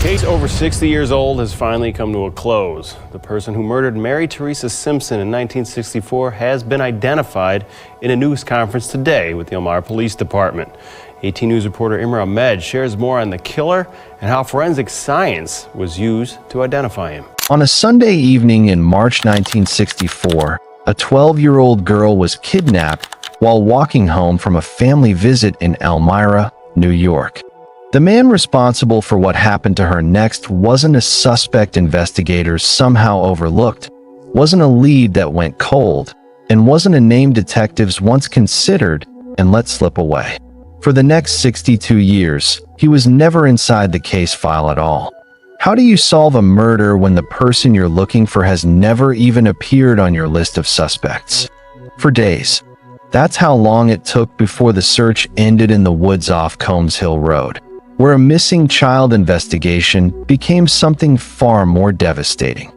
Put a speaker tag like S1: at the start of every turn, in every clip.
S1: Case over 60 years old has finally come to a close. The person who murdered Mary Theresa Simpson in 1964 has been identified in a news conference today with the Elmira Police Department. 18 News reporter Elmira shares more on the killer and how forensic science was used to identify him.
S2: On a Sunday evening in March 1964, a 12-year-old girl was kidnapped while walking home from a family visit in Elmira, New York. The man responsible for what happened to her next wasn't a suspect investigators somehow overlooked, wasn't a lead that went cold, and wasn't a name detectives once considered and let slip away. For the next 62 years, he was never inside the case file at all. How do you solve a murder when the person you're looking for has never even appeared on your list of suspects? For days. That's how long it took before the search ended in the woods off Combs Hill Road, where a missing child investigation became something far more devastating.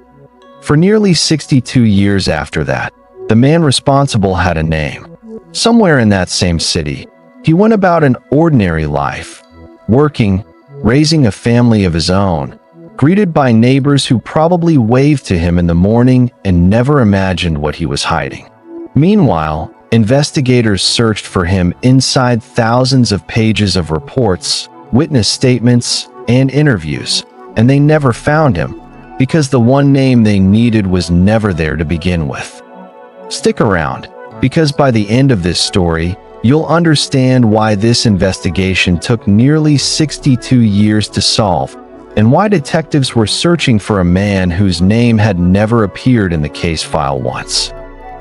S2: For nearly 62 years after that, the man responsible had a name. Somewhere in that same city, he went about an ordinary life, working, raising a family of his own, greeted by neighbors who probably waved to him in the morning and never imagined what he was hiding. Meanwhile, investigators searched for him inside thousands of pages of reports, witness statements, and interviews, and they never found him because the one name they needed was never there to begin with. Stick around, because by the end of this story, you'll understand why this investigation took nearly 62 years to solve, and why detectives were searching for a man whose name had never appeared in the case file once.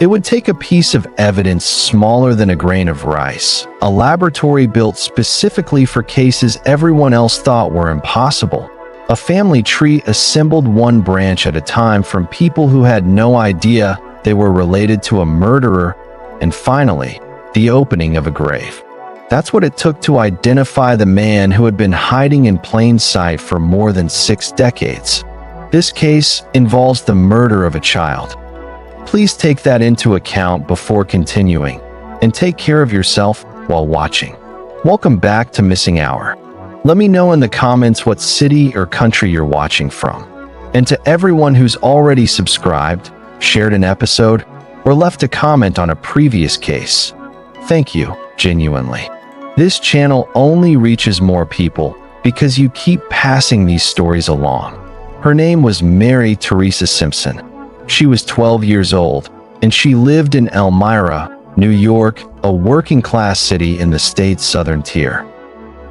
S2: It would take a piece of evidence smaller than a grain of rice, a laboratory built specifically for cases everyone else thought were impossible, a family tree assembled one branch at a time from people who had no idea they were related to a murderer, and finally, the opening of a grave. That's what it took to identify the man who had been hiding in plain sight for more than 6 decades. This case involves the murder of a child. Please take that into account before continuing, and take care of yourself while watching. Welcome back to Missing Hour. Let me know in the comments what city or country you're watching from. And to everyone who's already subscribed, shared an episode, or left a comment on a previous case, thank you, genuinely. This channel only reaches more people because you keep passing these stories along. Her name was Mary Theresa Simpson. She was 12 years old, and she lived in Elmira, New York, a working-class city in the state's southern tier.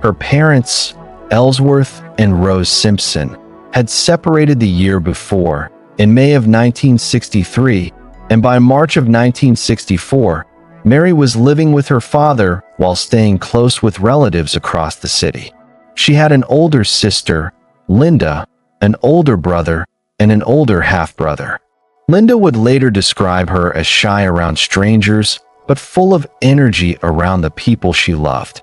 S2: Her parents, Ellsworth and Rose Simpson, had separated the year before, in May of 1963, and by March of 1964, Mary was living with her father while staying close with relatives across the city. She had an older sister, Linda, an older brother, and an older half-brother. Linda would later describe her as shy around strangers, but full of energy around the people she loved.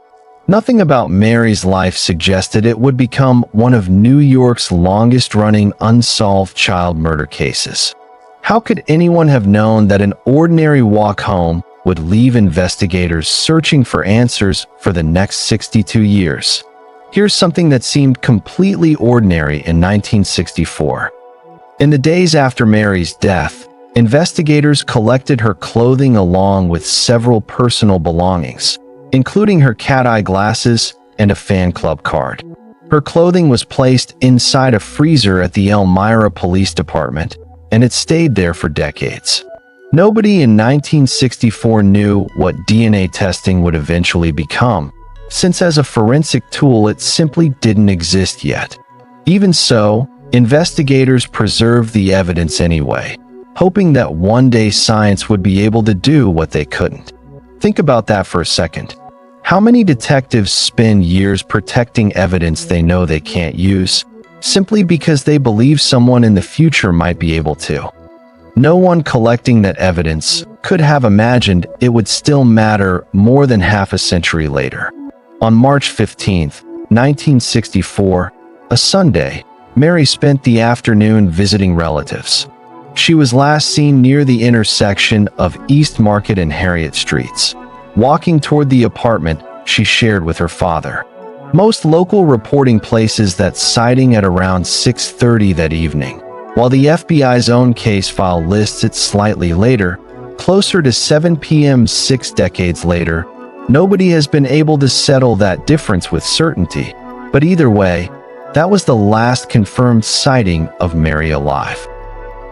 S2: Nothing about Mary's life suggested it would become one of New York's longest-running unsolved child murder cases. How could anyone have known that an ordinary walk home would leave investigators searching for answers for the next 62 years? Here's something that seemed completely ordinary in 1964. In the days after Mary's death, investigators collected her clothing along with several personal belongings, including her cat-eye glasses and a fan club card. Her clothing was placed inside a freezer at the Elmira Police Department, and it stayed there for decades. Nobody in 1964 knew what DNA testing would eventually become, since as a forensic tool it simply didn't exist yet. Even so, investigators preserved the evidence anyway, hoping that one day science would be able to do what they couldn't. Think about that for a second. How many detectives spend years protecting evidence they know they can't use, simply because they believe someone in the future might be able to? No one collecting that evidence could have imagined it would still matter more than half a century later. On March 15, 1964, a Sunday, Mary spent the afternoon visiting relatives. She was last seen near the intersection of East Market and Harriet Streets, walking toward the apartment she shared with her father. Most local reporting places that sighting at around 6:30 that evening, while the FBI's own case file lists it slightly later, closer to 7 p.m. 6 decades later. Nobody has been able to settle that difference with certainty, but either way, that was the last confirmed sighting of Mary alive.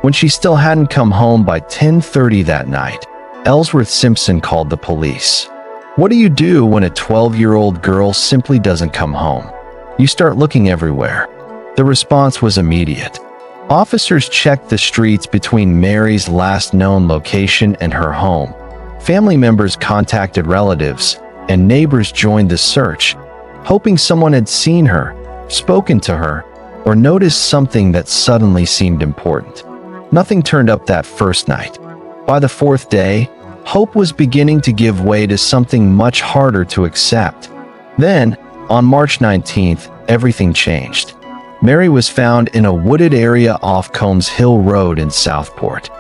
S2: When she still hadn't come home by 10:30 that night, Alfred Simpson called the police. What do you do when a 12-year-old girl simply doesn't come home? You start looking everywhere. The response was immediate. Officers checked the streets between Mary's last known location and her home. Family members contacted relatives, and neighbors joined the search, hoping someone had seen her, spoken to her, or noticed something that suddenly seemed important. Nothing turned up that first night. By the fourth day, hope was beginning to give way to something much harder to accept. Then, on March 19th, everything changed. Mary was found in a wooded area off Combs Hill Road in Southport.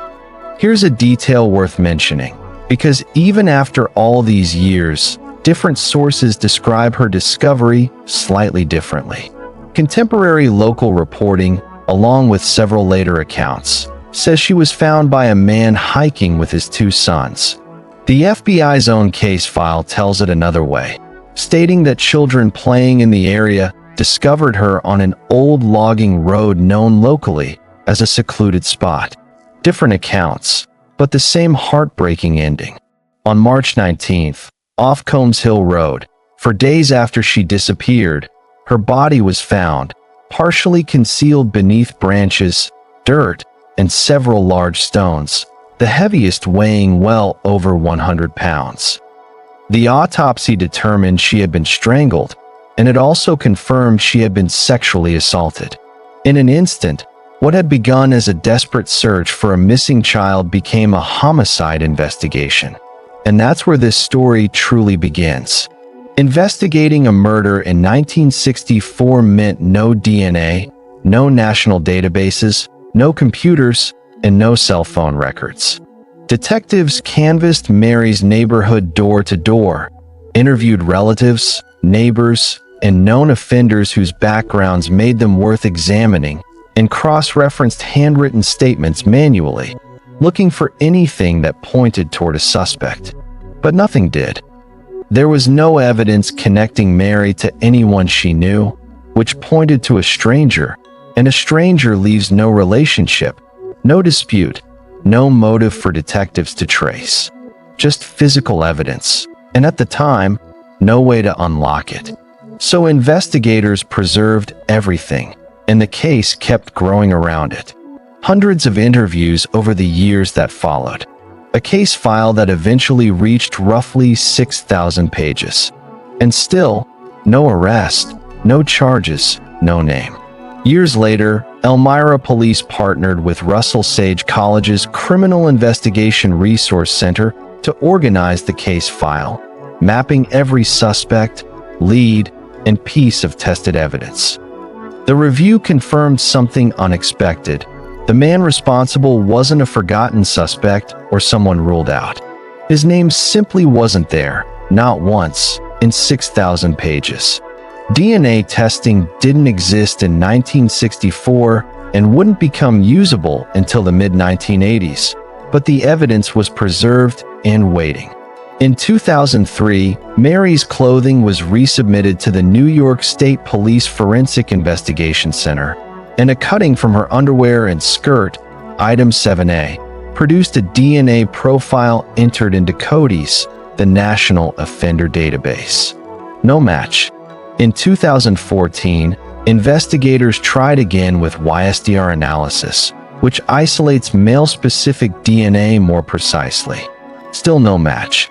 S2: Here's a detail worth mentioning, because even after all these years, different sources describe her discovery slightly differently. Contemporary local reporting, along with several later accounts, says she was found by a man hiking with his 2 sons. The FBI's own case file tells it another way, stating that children playing in the area discovered her on an old logging road known locally as a secluded spot. Different accounts, but the same heartbreaking ending. On March 19th, off Combs Hill Road, for days after she disappeared, her body was found, partially concealed beneath branches, dirt, and several large stones, the heaviest weighing well over 100 pounds. The autopsy determined she had been strangled, and it also confirmed she had been sexually assaulted. In an instant, what had begun as a desperate search for a missing child became a homicide investigation. And that's where this story truly begins. Investigating a murder in 1964 meant no DNA, no national databases, no computers, and no cell phone records. Detectives canvassed Mary's neighborhood door to door, interviewed relatives, neighbors, and known offenders whose backgrounds made them worth examining, and cross-referenced handwritten statements manually, looking for anything that pointed toward a suspect. But nothing did. There was no evidence connecting Mary to anyone she knew, which pointed to a stranger, and a stranger leaves no relationship, no dispute, no motive for detectives to trace. Just physical evidence, and at the time, no way to unlock it. So investigators preserved everything, and the case kept growing around it. Hundreds of interviews over the years that followed. A case file that eventually reached roughly 6,000 pages. And still, no arrest, no charges, no name. Years later, Elmira police partnered with Russell Sage College's Criminal Investigation Resource Center to organize the case file, mapping every suspect, lead, and piece of tested evidence. The review confirmed something unexpected. The man responsible wasn't a forgotten suspect or someone ruled out. His name simply wasn't there, not once, in 6,000 pages. DNA testing didn't exist in 1964 and wouldn't become usable until the mid-1980s, but the evidence was preserved and waiting. In 2003, Mary's clothing was resubmitted to the New York State Police Forensic Investigation Center, and a cutting from her underwear and skirt, item 7A, produced a DNA profile entered into CODIS, the National Offender Database. No match. In 2014, investigators tried again with YSDR analysis, which isolates male-specific DNA more precisely. Still no match.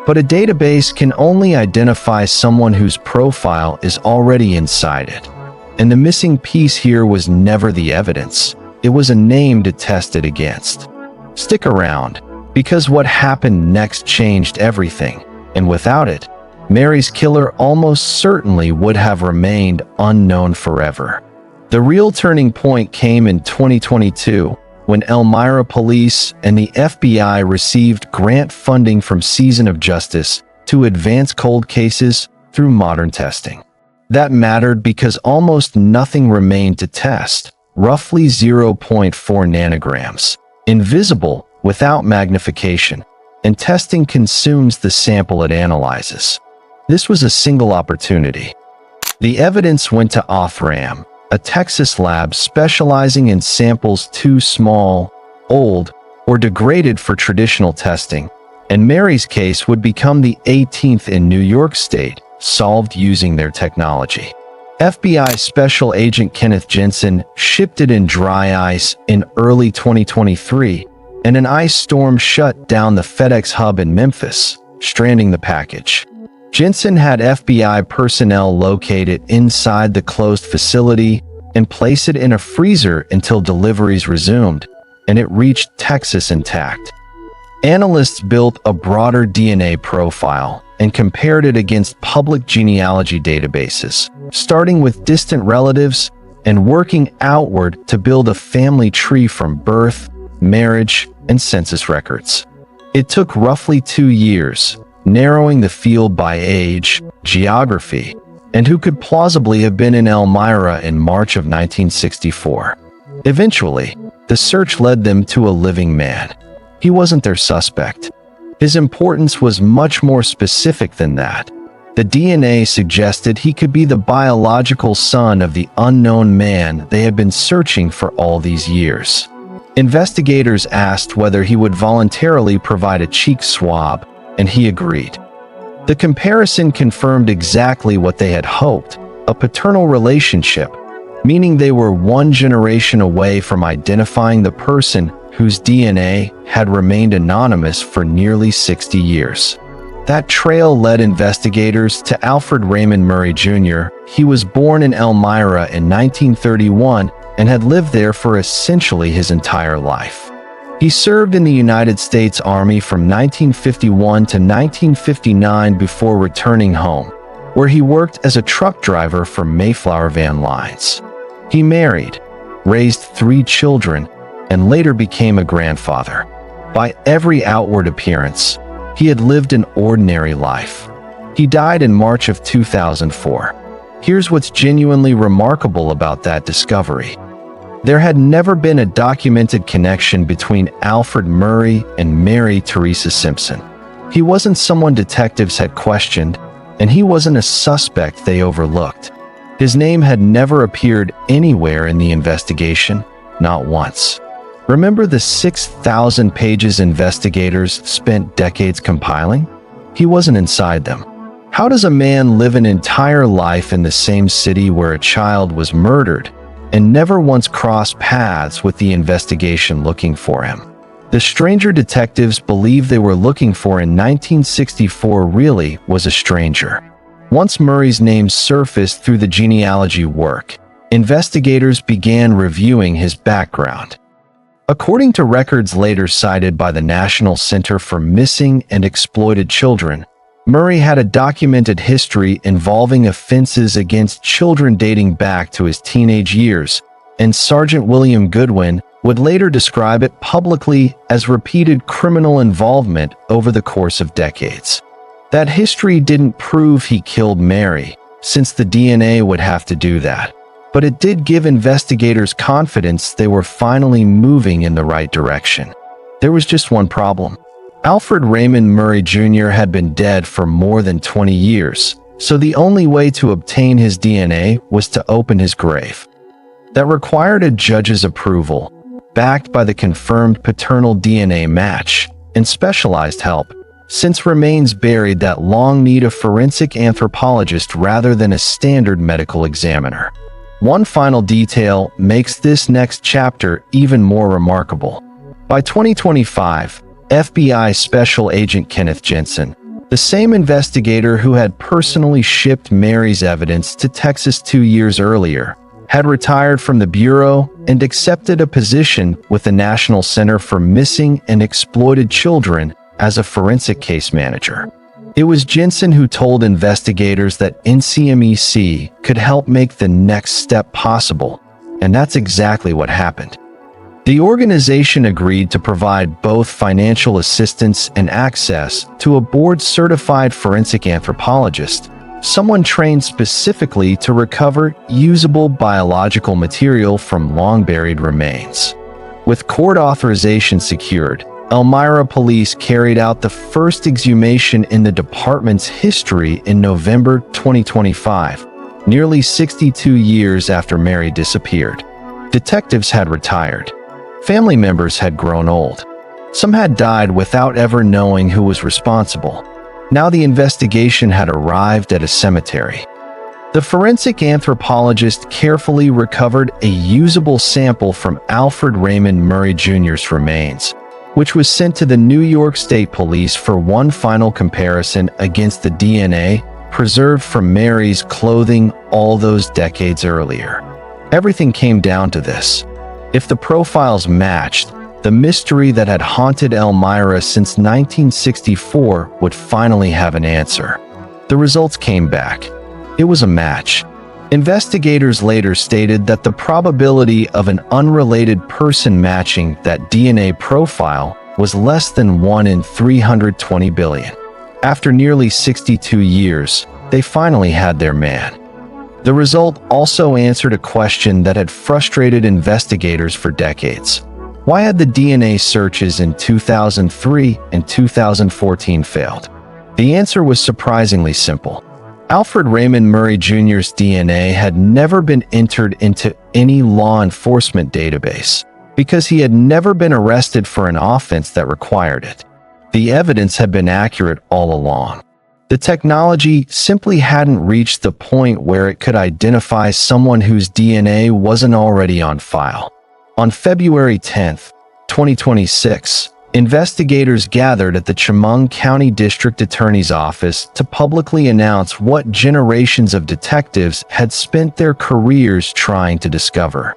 S2: But a database can only identify someone whose profile is already inside it. And the missing piece here was never the evidence. It was a name to test it against. Stick around, because what happened next changed everything, and without it, Mary's killer almost certainly would have remained unknown forever. The real turning point came in 2022, when Elmira police and the FBI received grant funding from Season of Justice to advance cold cases through modern testing. That mattered because almost nothing remained to test, roughly 0.4 nanograms, invisible without magnification, and testing consumes the sample it analyzes. This was a single opportunity. The evidence went to Othram, a Texas lab specializing in samples too small, old, or degraded for traditional testing, and Mary's case would become the 18th in New York State solved using their technology. FBI Special Agent Kenneth Jensen shipped it in dry ice in early 2023, and an ice storm shut down the FedEx hub in Memphis, stranding the package. Jensen had FBI personnel locate it inside the closed facility and place it in a freezer until deliveries resumed, and it reached Texas intact. Analysts built a broader DNA profile and compared it against public genealogy databases, starting with distant relatives and working outward to build a family tree from birth, marriage, and census records. It took roughly 2 years, narrowing the field by age, geography, and who could plausibly have been in Elmira in March of 1964. Eventually, the search led them to a living man. He wasn't their suspect. His importance was much more specific than that. The DNA suggested he could be the biological son of the unknown man they had been searching for all these years. Investigators asked whether he would voluntarily provide a cheek swab, and he agreed. The comparison confirmed exactly what they had hoped, a paternal relationship, meaning they were one generation away from identifying the person whose DNA had remained anonymous for nearly 60 years. That trail led investigators to Alfred Raymond Murray Jr. He was born in Elmira in 1931 and had lived there for essentially his entire life. He served in the United States Army from 1951 to 1959 before returning home, where he worked as a truck driver for Mayflower Van Lines. He married, raised 3 children, and later became a grandfather. By every outward appearance, he had lived an ordinary life. He died in March of 2004. Here's what's genuinely remarkable about that discovery. There had never been a documented connection between Alfred Murray and Mary Theresa Simpson. He wasn't someone detectives had questioned, and he wasn't a suspect they overlooked. His name had never appeared anywhere in the investigation, not once. Remember the 6,000 pages investigators spent decades compiling? He wasn't inside them. How does a man live an entire life in the same city where a child was murdered and never once cross paths with the investigation looking for him? The stranger detectives believed they were looking for in 1964 really was a stranger. Once Murray's name surfaced through the genealogy work, investigators began reviewing his background. According to records later cited by the National Center for Missing and Exploited Children, Murray had a documented history involving offenses against children dating back to his teenage years, and Sergeant William Goodwin would later describe it publicly as repeated criminal involvement over the course of decades. That history didn't prove he killed Mary, since the DNA would have to do that, but it did give investigators confidence they were finally moving in the right direction. There was just one problem. Alfred Raymond Murray Jr. had been dead for more than 20 years, so the only way to obtain his DNA was to open his grave. That required a judge's approval, backed by the confirmed paternal DNA match, and specialized help, since remains buried that long need a forensic anthropologist rather than a standard medical examiner. One final detail makes this next chapter even more remarkable. By 2025, FBI Special Agent Kenneth Jensen, the same investigator who had personally shipped Mary's evidence to Texas 2 years earlier, had retired from the Bureau and accepted a position with the National Center for Missing and Exploited Children as a forensic case manager. It was Jensen who told investigators that NCMEC could help make the next step possible, and that's exactly what happened. The organization agreed to provide both financial assistance and access to a board-certified forensic anthropologist, someone trained specifically to recover usable biological material from long-buried remains. With court authorization secured, Elmira police carried out the first exhumation in the department's history in November 2025, nearly 62 years after Mary disappeared. Detectives had retired. Family members had grown old. Some had died without ever knowing who was responsible. Now the investigation had arrived at a cemetery. The forensic anthropologist carefully recovered a usable sample from Alfred Raymond Murray Jr.'s remains, which was sent to the New York State Police for one final comparison against the DNA preserved from Mary's clothing all those decades earlier. Everything came down to this. If the profiles matched, the mystery that had haunted Elmira since 1964 would finally have an answer. The results came back. It was a match. Investigators later stated that the probability of an unrelated person matching that DNA profile was less than 1 in 320 billion. After nearly 62 years, they finally had their man. The result also answered a question that had frustrated investigators for decades. Why had the DNA searches in 2003 and 2014 failed? The answer was surprisingly simple. Alfred Raymond Murray Jr.'s DNA had never been entered into any law enforcement database because he had never been arrested for an offense that required it. The evidence had been accurate all along. The technology simply hadn't reached the point where it could identify someone whose DNA wasn't already on file. On February 10, 2026, investigators gathered at the Chemung County District Attorney's Office to publicly announce what generations of detectives had spent their careers trying to discover.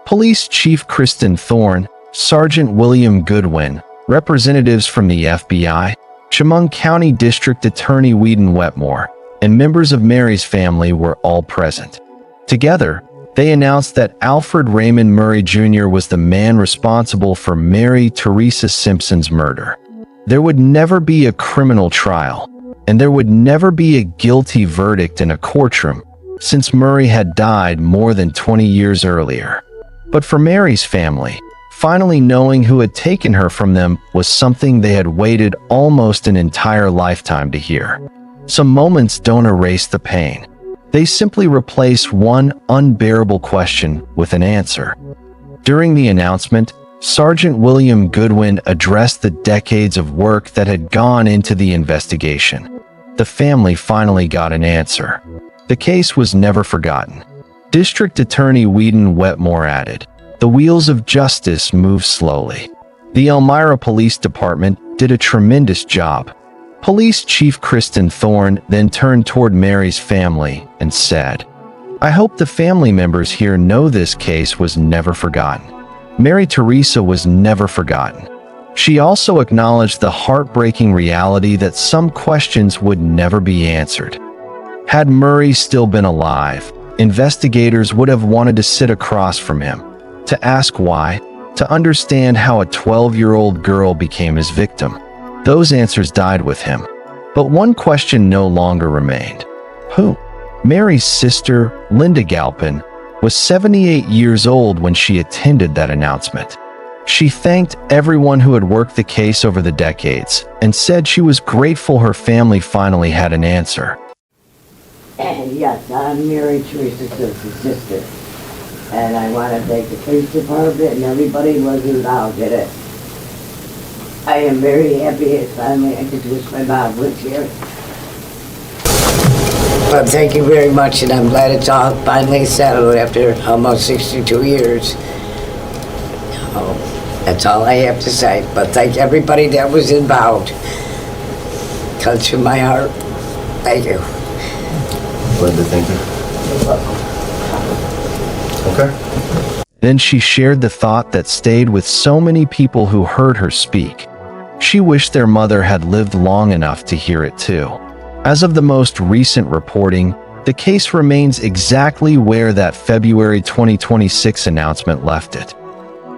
S2: Police Chief Kristen Thorne, Sergeant William Goodwin, representatives from the FBI, Chemung County District Attorney Whedon Wetmore, and members of Mary's family were all present. Together, they announced that Alfred Raymond Murray Jr. was the man responsible for Mary Theresa Simpson's murder. There would never be a criminal trial, and there would never be a guilty verdict in a courtroom, since Murray had died more than 20 years earlier. But for Mary's family, finally knowing who had taken her from them was something they had waited almost an entire lifetime to hear. Some moments don't erase the pain. They simply replace one unbearable question with an answer. During the announcement, Sergeant William Goodwin addressed the decades of work that had gone into the investigation. The family finally got an answer. The case was never forgotten. District Attorney Whedon Wetmore added, "The wheels of justice move slowly." The Elmira Police Department did a tremendous job. Police Chief Kristen Thorne then turned toward Mary's family and said, "I hope the family members here know this case was never forgotten." Mary Theresa was never forgotten. She also acknowledged the heartbreaking reality that some questions would never be answered. Had Murray still been alive, investigators would have wanted to sit across from him, to ask why, to understand how a 12-year-old girl became his victim. Those answers died with him. But one question no longer remained. Who? Mary's sister, Linda Galpin, was 78 years old when she attended that announcement. She thanked everyone who had worked the case over the decades and said she was grateful her family finally had an answer.
S3: Yes, I'm Mary Theresa Simpson's sister. And I want to thank the police department and everybody who was involved in it. I am very happy that finally I could wish my mom was here. But thank you very much, and I'm glad it's all finally settled after almost 62 years. Oh, that's all I have to say. But thank everybody that was involved. Comes from my heart. Thank you.
S4: Linda, thank you. Okay.
S2: Then she shared the thought that stayed with so many people who heard her speak. She wished their mother had lived long enough to hear it too. As of the most recent reporting, the case remains exactly where that February 2026 announcement left it.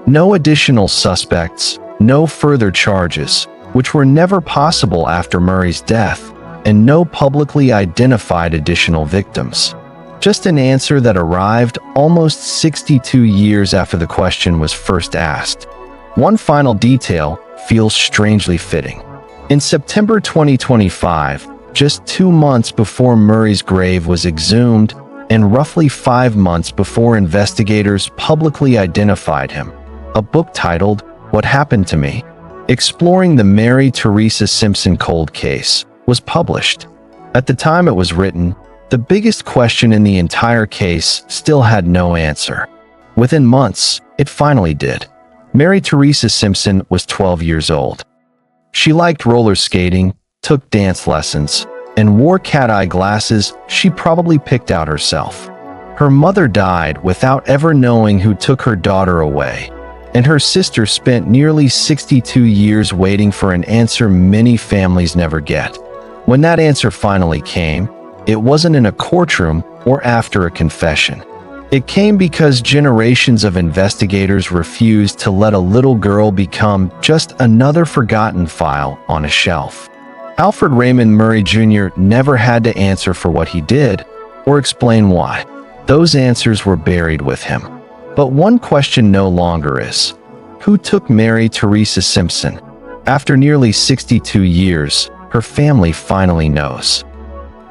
S2: No additional suspects, no further charges, which were never possible after Murray's death, and no publicly identified additional victims. Just an answer that arrived almost 62 years after the question was first asked. One final detail feels strangely fitting. In September 2025, just 2 months before Murray's grave was exhumed, and roughly 5 months before investigators publicly identified him, a book titled What Happened to Me? Exploring the Mary Theresa Simpson cold case was published. At the time it was written, the biggest question in the entire case still had no answer. Within months, it finally did. Mary Theresa Simpson was 12 years old. She liked roller skating, took dance lessons, and wore cat-eye glasses she probably picked out herself. Her mother died without ever knowing who took her daughter away, and her sister spent nearly 62 years waiting for an answer many families never get. When that answer finally came, it wasn't in a courtroom or after a confession. It came because generations of investigators refused to let a little girl become just another forgotten file on a shelf. Alfred Raymond Murray Jr. never had to answer for what he did or explain why. Those answers were buried with him. But one question no longer is, who took Mary Theresa Simpson? After nearly 62 years, her family finally knows.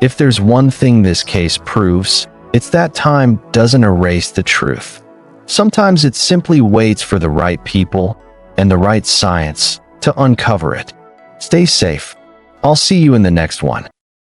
S2: If there's one thing this case proves, it's that time doesn't erase the truth. Sometimes it simply waits for the right people and the right science to uncover it. Stay safe. I'll see you in the next one.